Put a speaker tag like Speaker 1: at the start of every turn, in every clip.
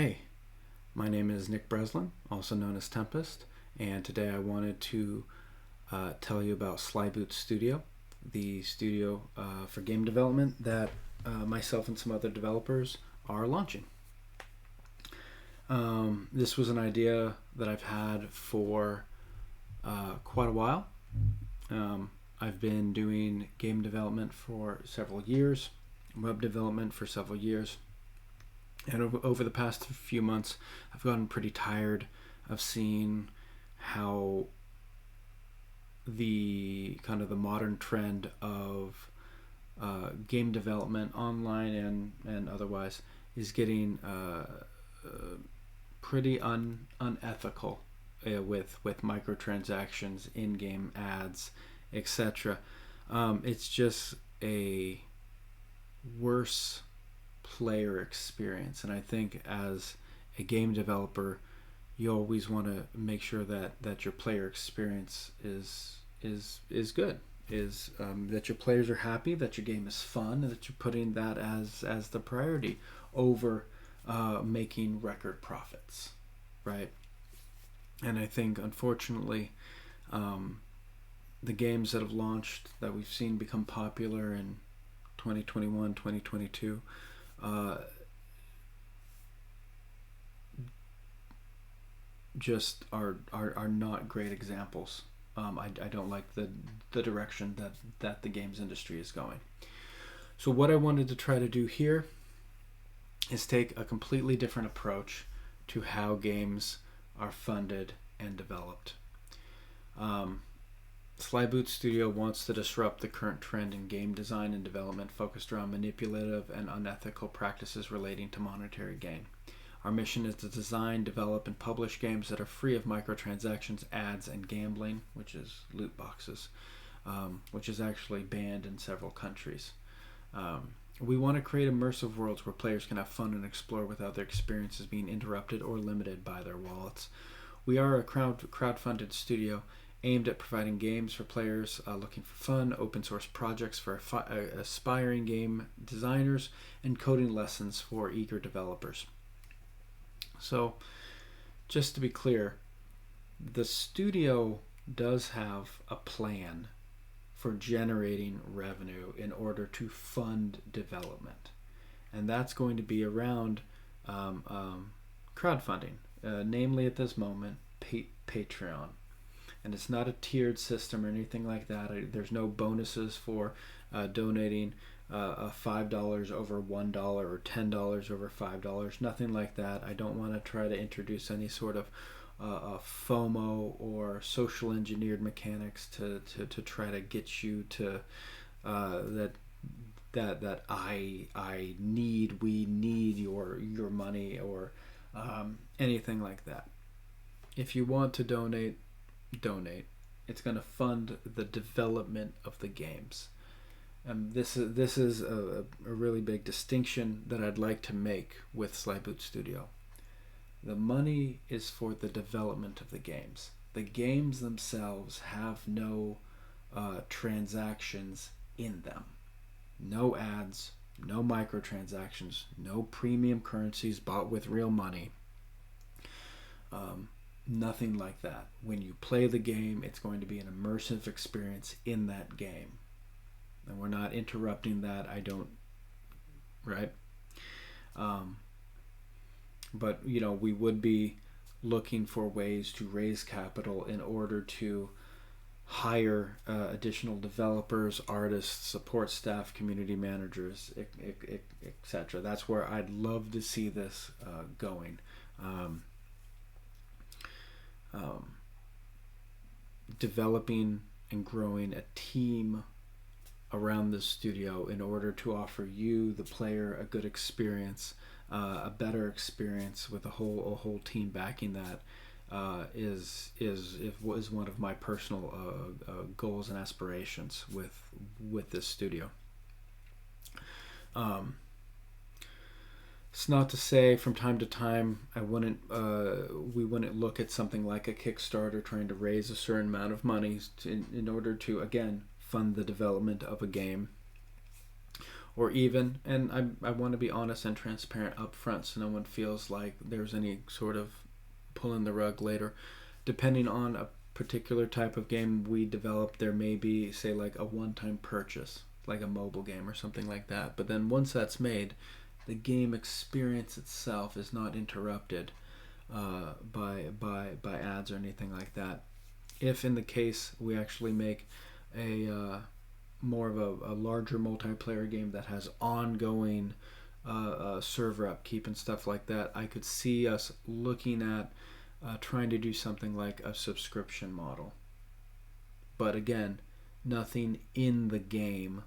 Speaker 1: Hey, my name is Nick Breslin, also known as Tempest, and today I wanted to tell you about Slyboots Studio, the studio for game development that myself and some other developers are launching. This was an idea that I've had for quite a while. I've been doing game development for several years, web development for several years, and over the past few months, I've gotten pretty tired of seeing how the modern trend of game development online and otherwise is getting pretty unethical with microtransactions, in-game ads, etc. It's just a worse player experience, and I think as a game developer, you always want to make sure that your player experience is good, is that your players are happy, that your game is fun, and that you're putting that as the priority over making record profits, right? And I think, unfortunately, the games that have launched, that we've seen become popular in 2021, 2022, just are not great examples. I don't like the direction that the games industry is going. So what I wanted to try to do here is take a completely different approach to how games are funded and developed. Slyboots Studio wants to disrupt the current trend in game design and development focused around manipulative and unethical practices relating to monetary gain. Our mission is to design, develop, and publish games that are free of microtransactions, ads, and gambling, which is loot boxes, which is actually banned in several countries. We want to create immersive worlds where players can have fun and explore without their experiences being interrupted or limited by their wallets. We are a crowd-funded studio aimed at providing games for players looking for fun, open source projects for aspiring game designers, and coding lessons for eager developers. So, just to be clear, the studio does have a plan for generating revenue in order to fund development, and that's going to be around crowdfunding, namely at this moment Patreon. And it's not a tiered system or anything like that. There's no bonuses for donating $5 over $1 or $10 over $5. Nothing like that. I don't want to try to introduce any sort of FOMO or social engineered mechanics to try to get you to that we need your money or anything like that. If you want to donate. It's going to fund the development of the games. This is a really big distinction that I'd like to make with Slyboots Studio. The money is for the development of the games. The games themselves have no transactions in them. No ads, no microtransactions, no premium currencies bought with real money. Nothing like that. When you play the game, it's going to be an immersive experience in that game. And we're not interrupting that. Right? But, we would be looking for ways to raise capital in order to hire additional developers, artists, support staff, community managers, etc. That's where I'd love to see this going. Developing and growing a team around the studio in order to offer you, the player, a good experience, a better experience with a whole team backing that is one of my personal goals and aspirations with this studio. It's not to say from time to time we wouldn't look at something like a Kickstarter trying to raise a certain amount of money in order to, again, fund the development of a game, or even, and I want to be honest and transparent up front so no one feels like there's any sort of pulling the rug later. Depending on a particular type of game we develop, there may be, say, like a one-time purchase, like a mobile game or something like that. But then once that's made, the game experience itself is not interrupted by ads or anything like that. If in the case we actually make a more of a larger multiplayer game that has ongoing server upkeep and stuff like that, I could see us looking at trying to do something like a subscription model. But again, nothing in the game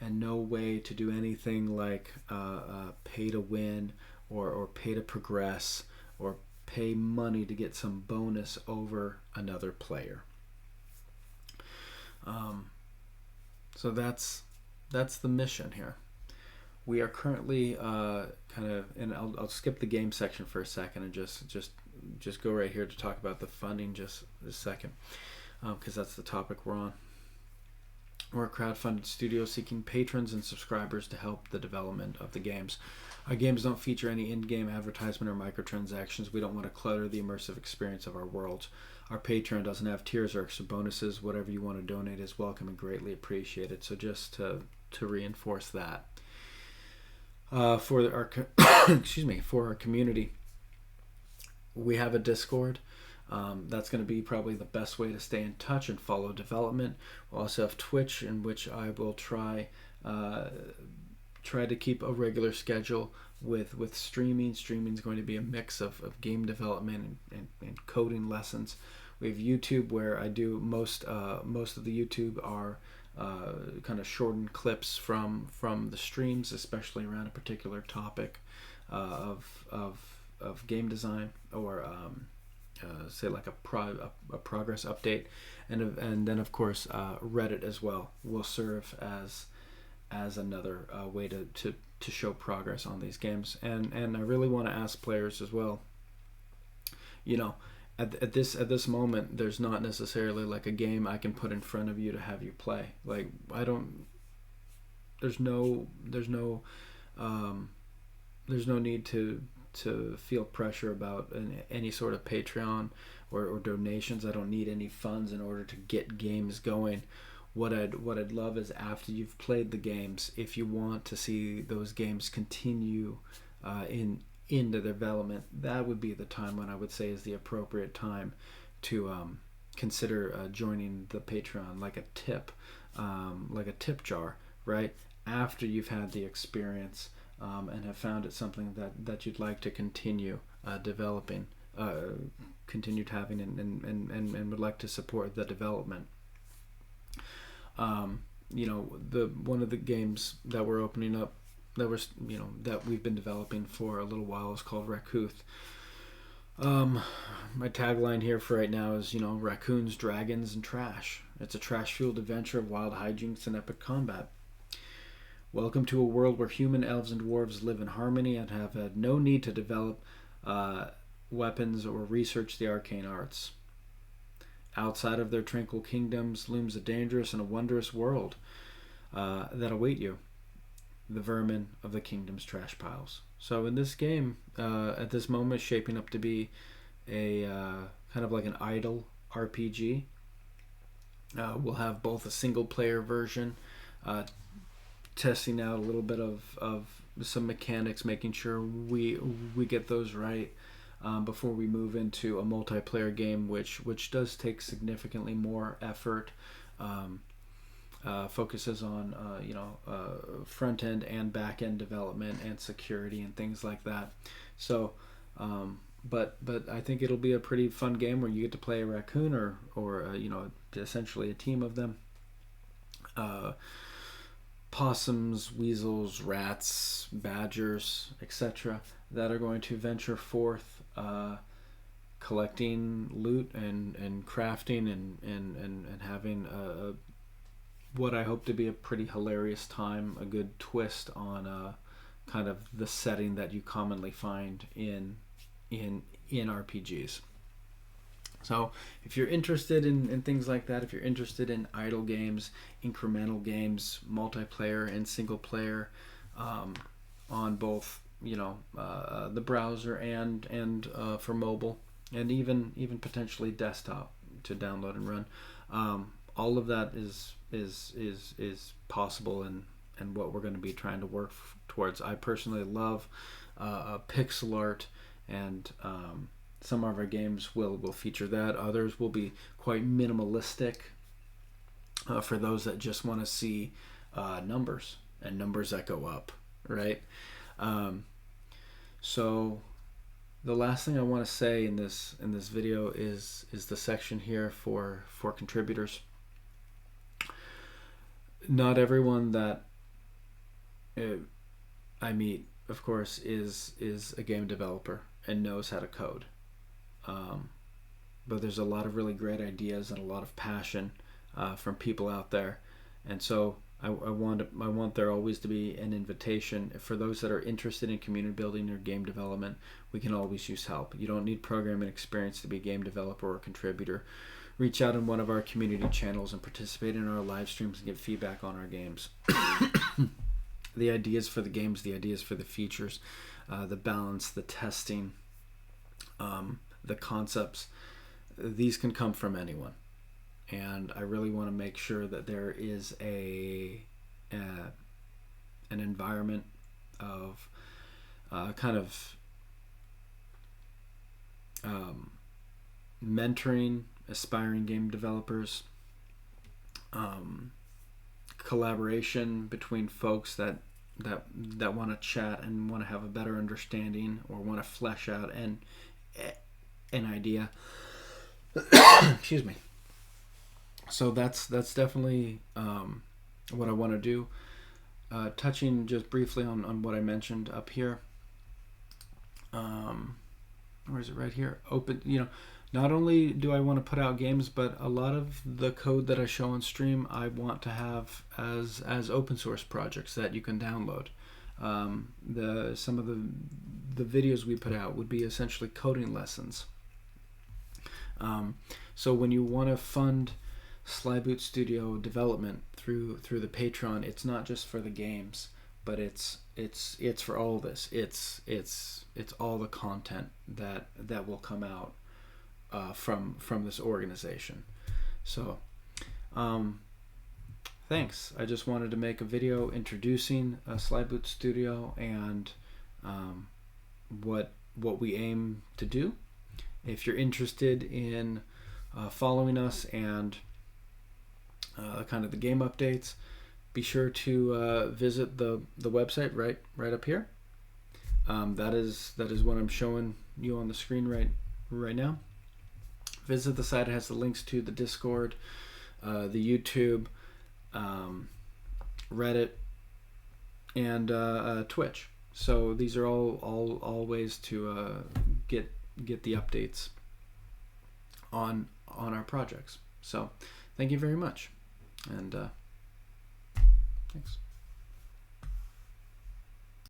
Speaker 1: and no way to do anything like pay to win or pay to progress or pay money to get some bonus over another player. So that's the mission here. We are currently kind of, and I'll skip the game section for a second and just go right here to talk about the funding just a second, because that's the topic we're on. We're a crowdfunded studio seeking patrons and subscribers to help the development of the games. Our games don't feature any in-game advertisement or microtransactions. We don't want to clutter the immersive experience of our worlds. Our Patreon doesn't have tiers or extra bonuses. Whatever you want to donate is welcome and greatly appreciated. So just to reinforce that. For our for our community, we have a Discord. That's going to be probably the best way to stay in touch and follow development. We'll also have Twitch, in which I will try to keep a regular schedule with streaming. Streaming is going to be a mix of game development and coding lessons. We have YouTube, where I do most of the YouTube are kind of shortened clips from the streams, especially around a particular topic of game design or say like a progress update, and then of course Reddit as well will serve as another way to show progress on these games. And I really want to ask players as well, you know, at this moment, there's not necessarily like a game I can put in front of you to have you play. Like there's no need to feel pressure about any sort of Patreon or donations. I don't need any funds in order to get games going. What I'd love is, after you've played the games, if you want to see those games continue into development, that would be the time when I would say is the appropriate time to consider joining the Patreon, like a tip jar, right? After you've had the experience and have found it something that you'd like to continue developing, continued having, and would like to support the development. One of the games that we're opening up, that we've been developing for a little while, is called Raccoon. My tagline here for right now is, raccoons, dragons, and trash. It's a trash-fueled adventure of wild hijinks and epic combat. Welcome to a world where human, elves, and dwarves live in harmony and have had no need to develop weapons or research the arcane arts. Outside of their tranquil kingdoms looms a dangerous and a wondrous world that await you. The vermin of the kingdom's trash piles. So in this game, at this moment, shaping up to be a kind of like an idle RPG. We'll have both a single player version, testing out a little bit of some mechanics, making sure we get those right before we move into a multiplayer game, which does take significantly more effort. Focuses on front end and back end development and security and things like that. So, but I think it'll be a pretty fun game where you get to play a raccoon or essentially a team of them. Possums, weasels, rats, badgers, etc., that are going to venture forth, collecting loot and crafting and having what I hope to be a pretty hilarious time, a good twist on kind of the setting that you commonly find in RPGs. So if you're interested in things like that, if you're interested in idle games, incremental games, multiplayer and single player, on both, the browser and for mobile, and even potentially desktop to download and run, all of that is possible, and what we're going to be trying to work towards. I personally love pixel art, and some of our games will feature that. Others will be quite minimalistic, for those that just want to see numbers and numbers that go up, right? So the last thing I want to say in this video is the section here for contributors. Not everyone that I meet, of course, is a game developer and knows how to code. But there's a lot of really great ideas and a lot of passion from people out there, and so I want there always to be an invitation for those that are interested in community building or game development. We can always use help. You don't need programming experience to be a game developer or contributor. Reach out in one of our community channels and participate in our live streams and give feedback on our games. The ideas for the games, the ideas for the features, the balance, the testing, the concepts, these can come from anyone. And I really want to make sure that there is an environment of mentoring aspiring game developers, collaboration between folks that want to chat and want to have a better understanding or want to flesh out an idea. Excuse me. So that's definitely what I want to do. Touching just briefly on what I mentioned up here. Where is it? Right here. Open. Not only do I want to put out games, but a lot of the code that I show on stream, I want to have as open source projects that you can download. Some of the videos we put out would be essentially coding lessons. So when you want to fund Slyboots Studio development through the Patreon, it's not just for the games, but it's for all this. It's all the content that will come out from this organization. So thanks. I just wanted to make a video introducing Slyboots Studio and what we aim to do. If you're interested in following us and kind of the game updates, be sure to visit the website right up here. That is what I'm showing you on the screen right now. Visit the site. It has the links to the Discord, the YouTube, Reddit, and Twitch. So these are all ways to get the updates on our projects. So thank you very much, and thanks.